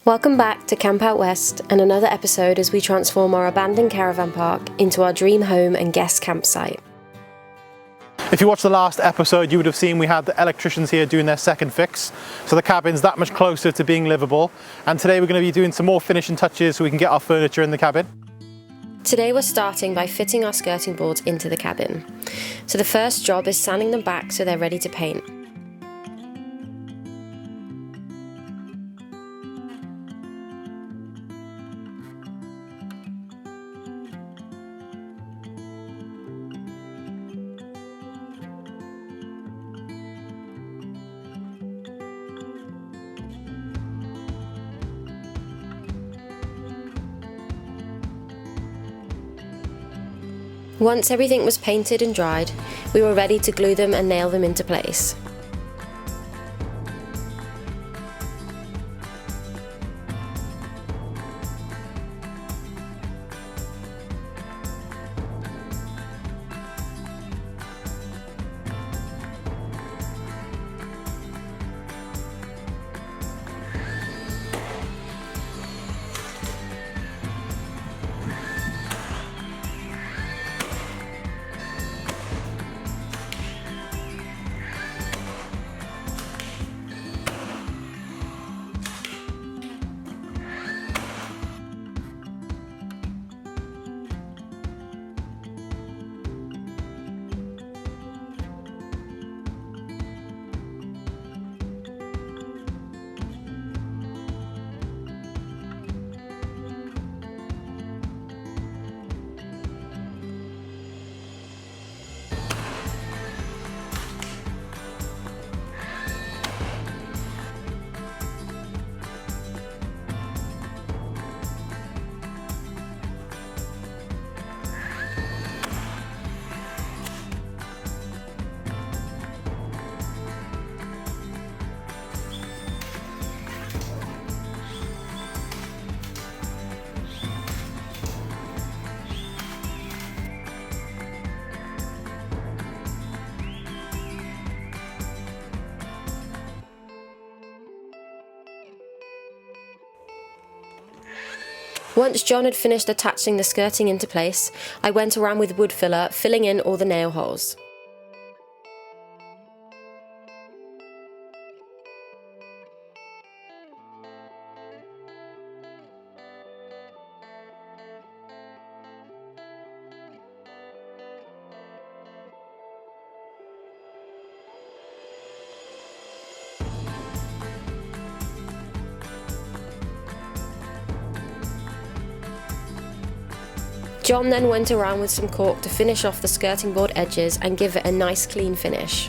Welcome back to Camp Out West and another episode as we transform our abandoned caravan park into our dream home and guest campsite. If you watched the last episode, you would have seen we had the electricians here doing their second fix. So the cabin's that much closer to being livable. And today we're going to be doing some more finishing touches so we can get our furniture in the cabin. Today we're starting by fitting our skirting boards into the cabin. So the first job is sanding them back so they're ready to paint. Once everything was painted and dried, we were ready to glue them and nail them into place. Once John had finished attaching the skirting into place, I went around with wood filler, filling in all the nail holes. John then went around with some caulk to finish off the skirting board edges and give it a nice clean finish.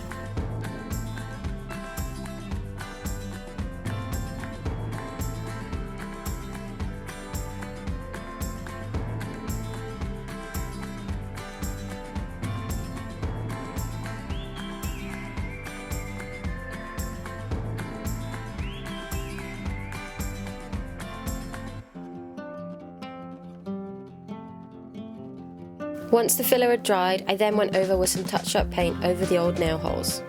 Once the filler had dried, I then went over with some touch-up paint over the old nail holes.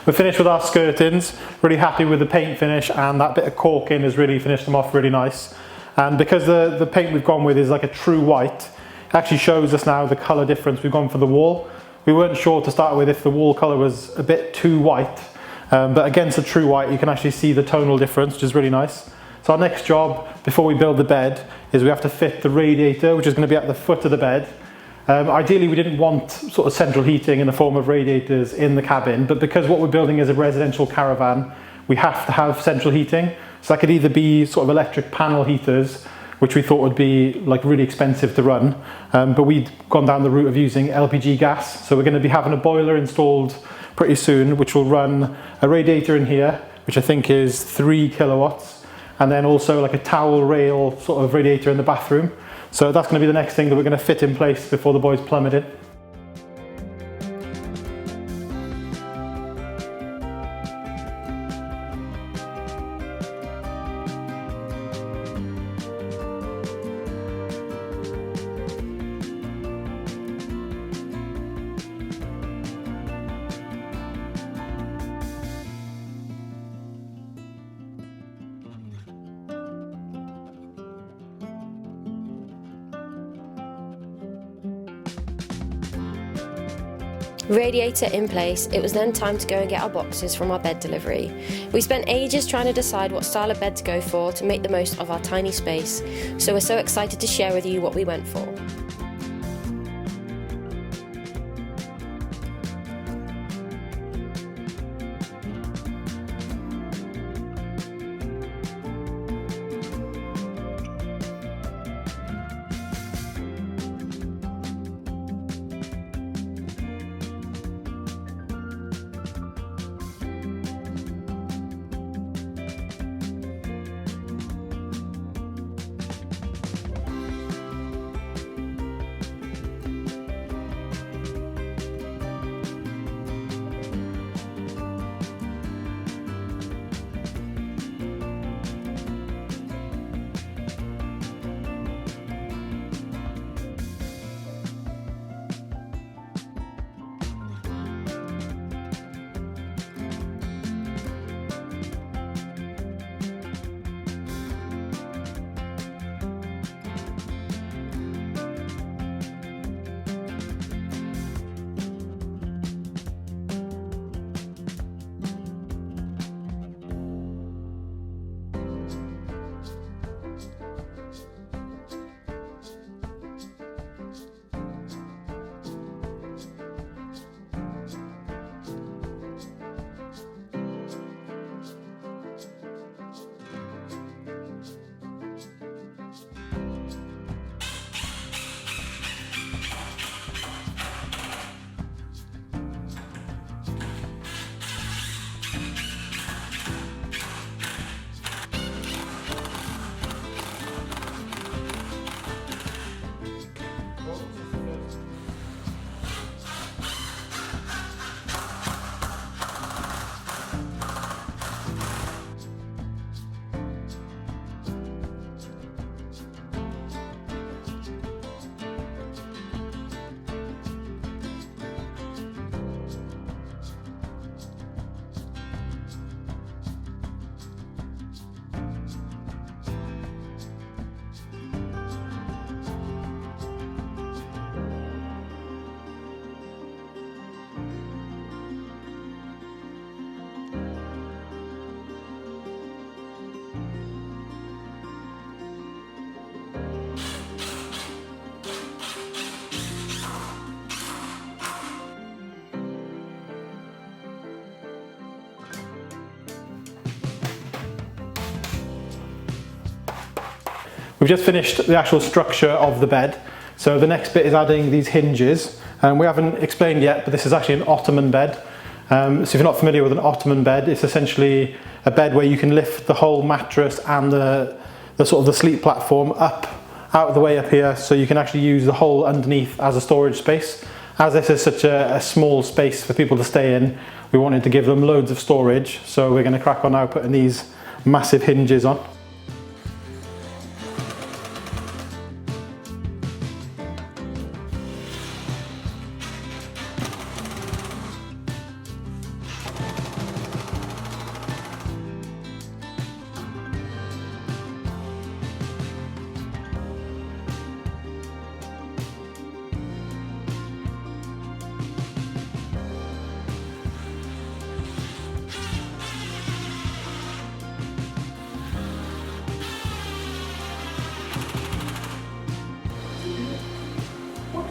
We're finished with our skirtings, really happy with the paint finish, and that bit of caulking has really finished them off really nice. And because the paint we've gone with is like a true white, it actually shows us now the colour difference we've gone for the wall. We weren't sure to start with if the wall colour was a bit too white, but against a true white you can actually see the tonal difference, which is really nice. So our next job before we build the bed is we have to fit the radiator, which is going to be at the foot of the bed. Ideally we didn't want sort of central heating in the form of radiators in the cabin, but because what we're building is a residential caravan, we have to have central heating. So that could either be sort of electric panel heaters, which we thought would be like really expensive to run, but we'd gone down the route of using LPG gas. So we're going to be having a boiler installed pretty soon, which will run a radiator in here, which I think is 3 kilowatts, and then also like a towel rail sort of radiator in the bathroom. So that's going to be the next thing that we're going to fit in place before the boys plumb it in. Radiator in place, it was then time to go and get our boxes from our bed delivery. We spent ages trying to decide what style of bed to go for to make the most of our tiny space, so we're so excited to share with you what we went for. We've just finished the actual structure of the bed. So the next bit is adding these hinges. We haven't explained yet, but this is actually an ottoman bed. So if you're not familiar with an ottoman bed, it's essentially a bed where you can lift the whole mattress and the sort of the sleep platform up, out of the way up here, so you can actually use the whole underneath as a storage space. As this is such a small space for people to stay in, we wanted to give them loads of storage. So we're going to crack on now putting these massive hinges on.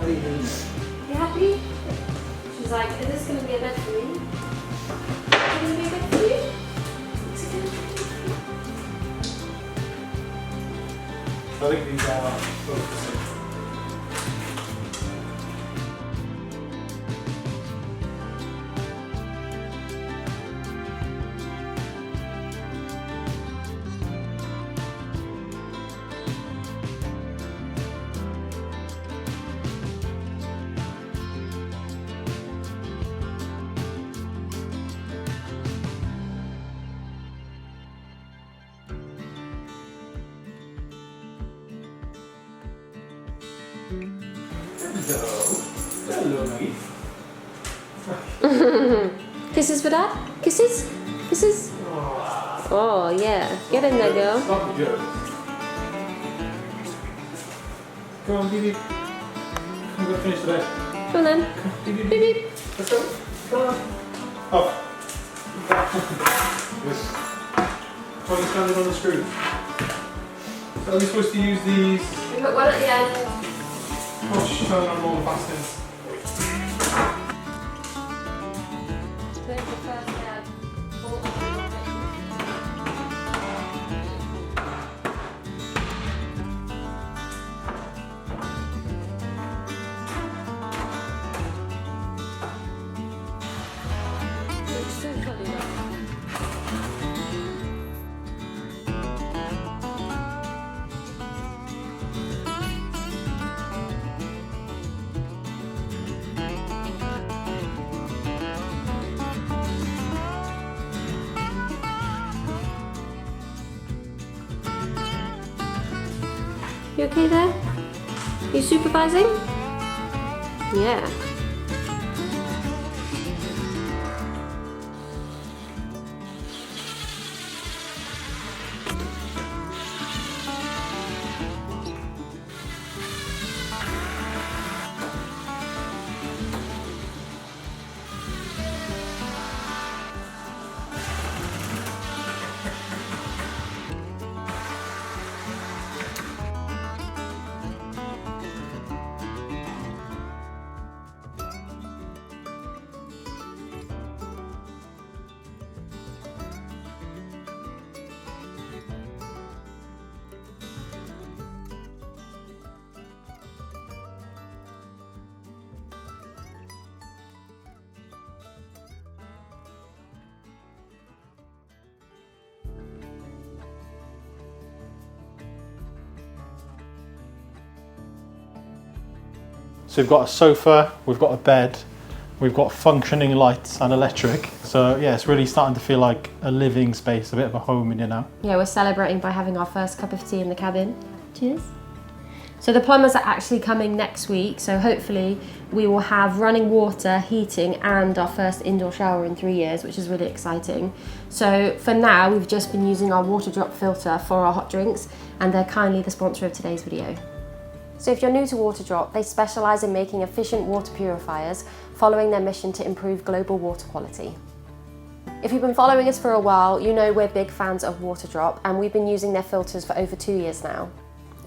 You happy? She's like, is this going to be a bed for me? Is it going to be a bed for you? Is it going to be a bed for you? I think these are both. Hello, Eve. Kisses for Dad? Kisses? Kisses? Oh, yeah. Get in there, girl. Stop it, come on, Bibi. Come on, finish the bed. Come on then. Beep, beep, Beep, beep. Let's go. Come on. Oh. This. Why are you standing on the screw? So are we supposed to use these? We put one at the end. Oh, she's turning on all the fastenings. You okay there? You supervising? Yeah. So we've got a sofa, we've got a bed, we've got functioning lights and electric. So yeah, it's really starting to feel like a living space, a bit of a home in here now. Yeah, we're celebrating by having our first cup of tea in the cabin. Cheers. So the plumbers are actually coming next week, so hopefully we will have running water, heating and our first indoor shower in 3 years, which is really exciting. So for now, we've just been using our water drop filter for our hot drinks, and they're kindly the sponsor of today's video. So if you're new to Waterdrop, they specialise in making efficient water purifiers, following their mission to improve global water quality. If you've been following us for a while, you know we're big fans of Waterdrop, and we've been using their filters for over 2 years now.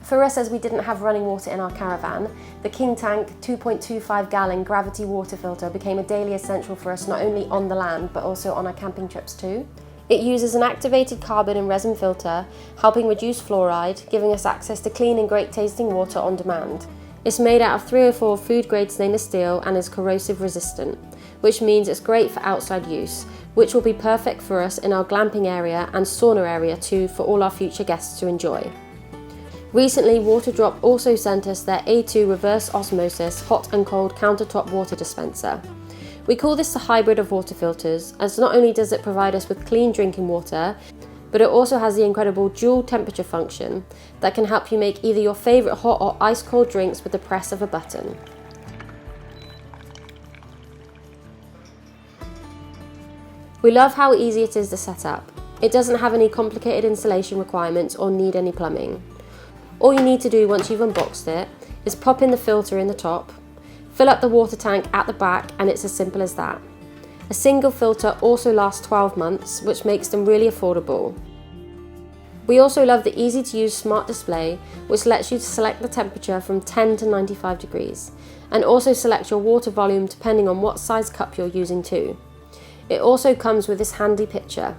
For us, as we didn't have running water in our caravan, the King Tank 2.25 gallon gravity water filter became a daily essential for us, not only on the land, but also on our camping trips too. It uses an activated carbon and resin filter, helping reduce fluoride, giving us access to clean and great tasting water on demand. It's made out of 304 food grade stainless steel and is corrosive resistant, which means it's great for outside use, which will be perfect for us in our glamping area and sauna area too, for all our future guests to enjoy. Recently, Waterdrop also sent us their A2 reverse osmosis hot and cold countertop water dispenser. We call this the hybrid of water filters, as not only does it provide us with clean drinking water, but it also has the incredible dual temperature function that can help you make either your favourite hot or ice cold drinks with the press of a button. We love how easy it is to set up. It doesn't have any complicated installation requirements or need any plumbing. All you need to do once you've unboxed it is pop in the filter in the top, fill up the water tank at the back, and it's as simple as that. A single filter also lasts 12 months, which makes them really affordable. We also love the easy to use smart display, which lets you select the temperature from 10 to 95 degrees, and also select your water volume depending on what size cup you're using too. It also comes with this handy picture.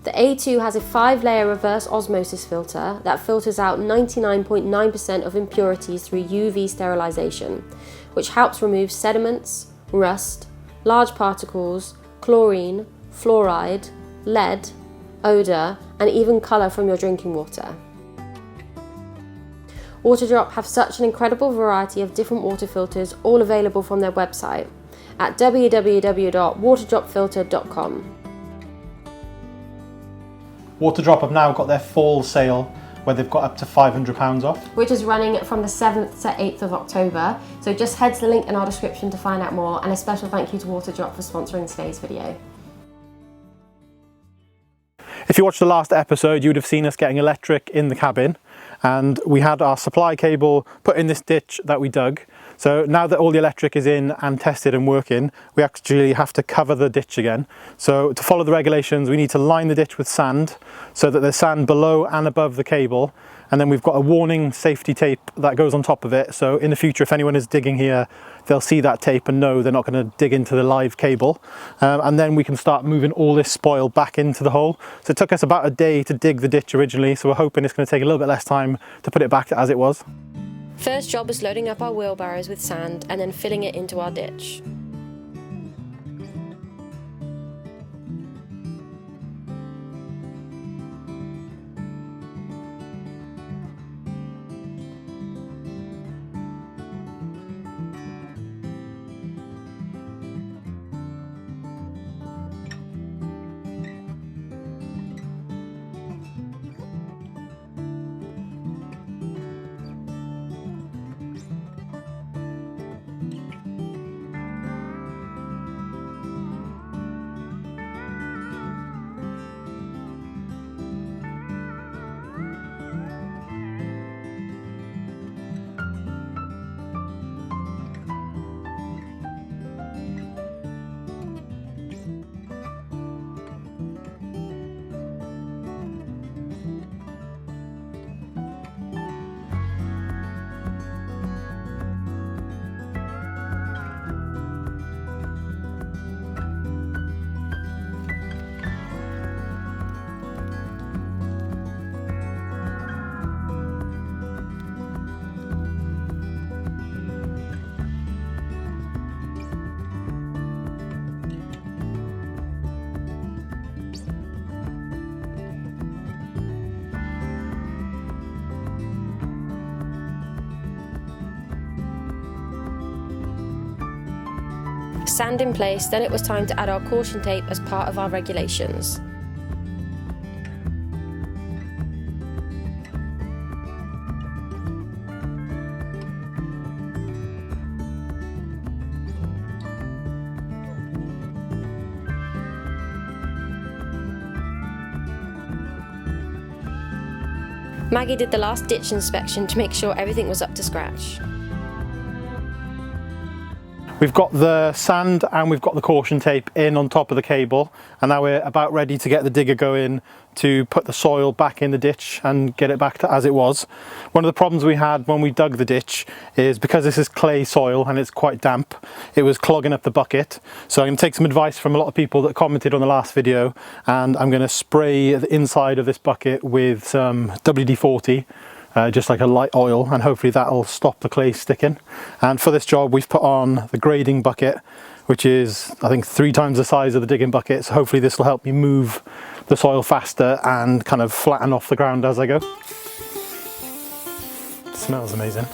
The A2 has a 5-layer reverse osmosis filter that filters out 99.9% of impurities through UV sterilisation, which helps remove sediments, rust, large particles, chlorine, fluoride, lead, odour, and even colour from your drinking water. Waterdrop have such an incredible variety of different water filters, all available from their website at www.waterdropfilter.com. Waterdrop have now got their fall sale where they've got up to £500 off. Which is running from the 7th to 8th of October. So just head to the link in our description to find out more, and a special thank you to Waterdrop for sponsoring today's video. If you watched the last episode, you would have seen us getting electric in the cabin. and we had our supply cable put in this ditch that we dug. So now that all the electric is in and tested and working, we actually have to cover the ditch again. So to follow the regulations, we need to line the ditch with sand so that there's sand below and above the cable. And then we've got a warning safety tape that goes on top of it. So in the future, if anyone is digging here, they'll see that tape and know they're not going to dig into the live cable. And then we can start moving all this spoil back into the hole. So it took us about a day to dig the ditch originally. So we're hoping it's going to take a little bit less time to put it back as it was. First job was loading up our wheelbarrows with sand and then filling it into our ditch. Sand in place, then it was time to add our caution tape as part of our regulations. Maggie did the last ditch inspection to make sure everything was up to scratch. We've got the sand and we've got the caution tape in on top of the cable, and now we're about ready to get the digger going to put the soil back in the ditch and get it back to as it was. One of the problems we had when we dug the ditch is because this is clay soil and it's quite damp, it was clogging up the bucket. So I'm going to take some advice from a lot of people that commented on the last video, and I'm going to spray the inside of this bucket with some WD-40. Just like a light oil, and hopefully that'll stop the clay sticking. And for this job we've put on the grading bucket, which is I think 3 times the size of the digging bucket, so hopefully this will help me move the soil faster and kind of flatten off the ground as I go. It smells amazing.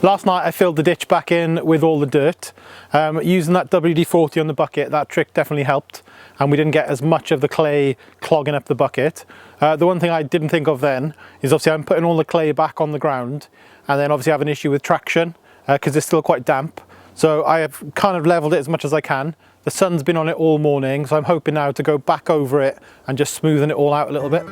Last night I filled the ditch back in with all the dirt. Using that WD-40 on the bucket, that trick definitely helped, and we didn't get as much of the clay clogging up the bucket. The one thing I didn't think of then is obviously I'm putting all the clay back on the ground, and then obviously I have an issue with traction because it's still quite damp. So I have kind of leveled it as much as I can. The sun's been on it all morning, so I'm hoping now to go back over it and just smoothing it all out a little bit.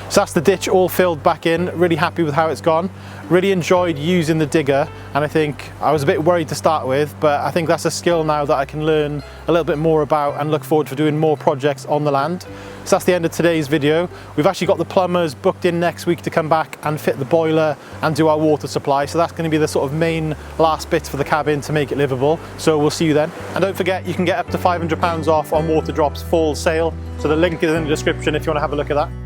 So that's the ditch all filled back in, really happy with how it's gone. Really enjoyed using the digger, and I think I was a bit worried to start with, but I think that's a skill now that I can learn a little bit more about and look forward to doing more projects on the land. So that's the end of today's video. We've actually got the plumbers booked in next week to come back and fit the boiler and do our water supply. So that's going to be the sort of main last bits for the cabin to make it livable. So we'll see you then. And don't forget, you can get up to £500 off on Water Drop's fall sale. So the link is in the description if you want to have a look at that.